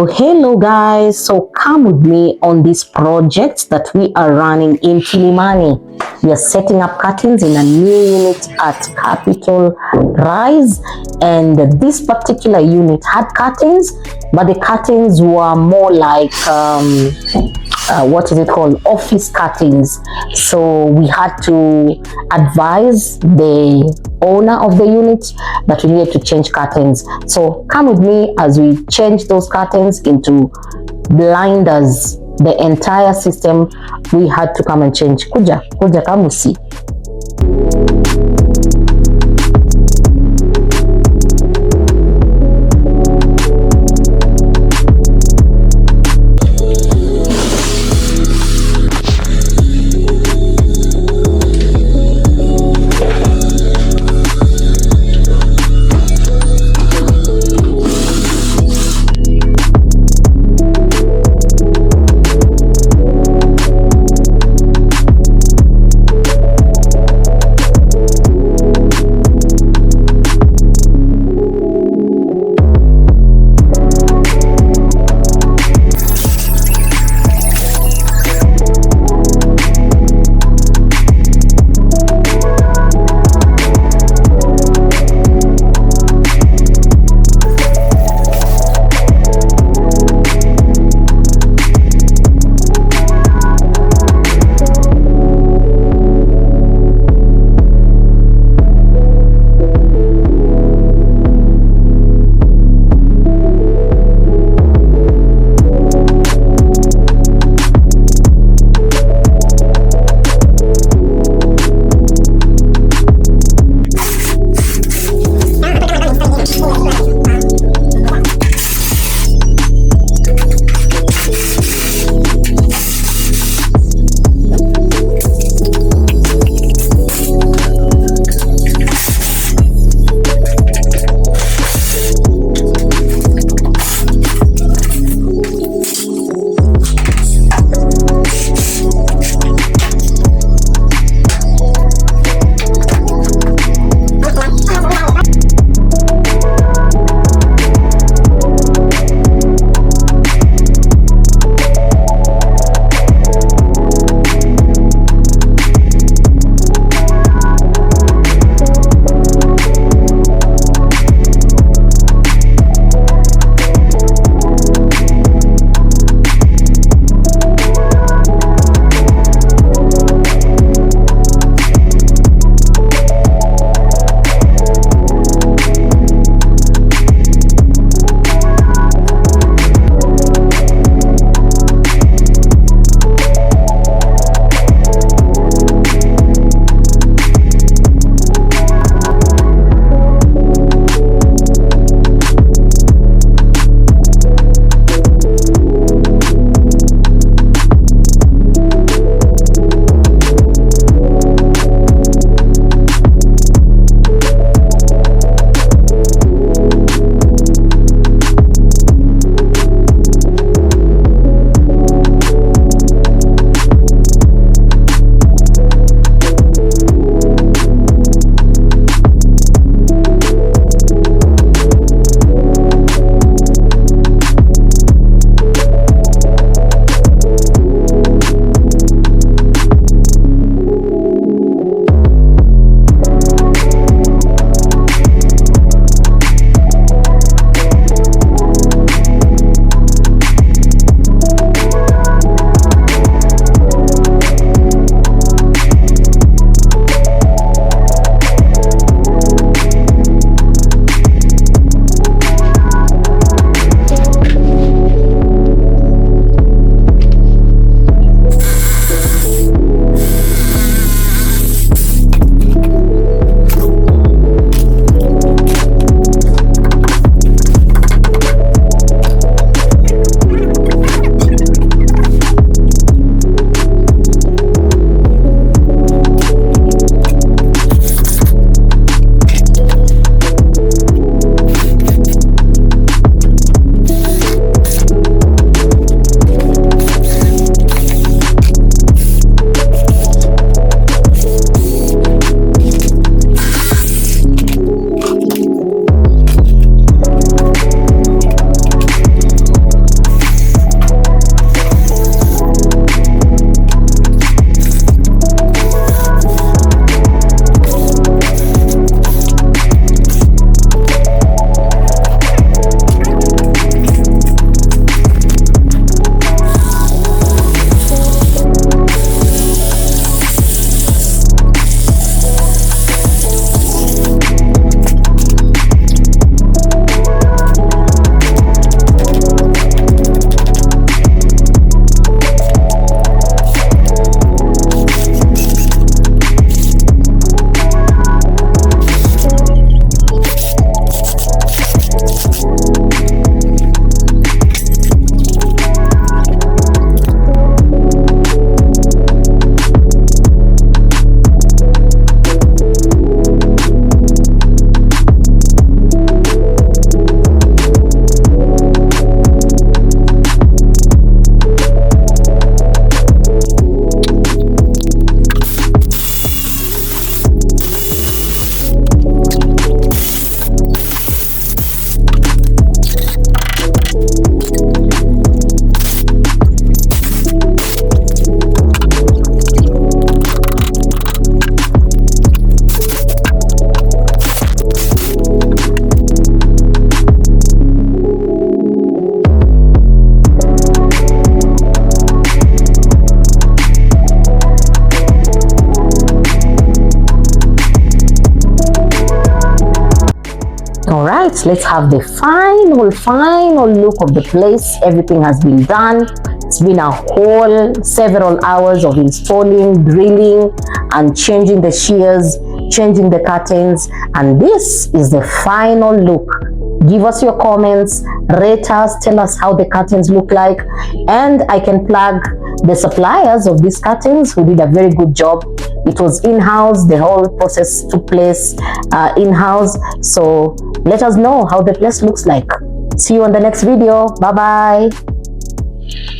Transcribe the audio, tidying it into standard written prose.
Hello guys, so come with me on this project that we are running in Kilimani. We are setting up curtains in a new unit at Capital Rise, and this particular unit had curtains, but the curtains were more like office curtains. So we had to advise the owner of the unit that we needed to change curtains. So come with me as we change those curtains into blinders. The entire system we had to come and change. Kuja come and see. right, let's have the final look of the place. Everything has been done. It's been a whole several hours of installing, drilling, and changing the shears, changing the curtains, and this is the final look. Give us your comments, rate us, tell us how the curtains look like, and I can plug the suppliers of these curtains who did a very good job. It was in-house, the whole process took place in-house. So let us know how the place looks like. See you on the next video. Bye bye.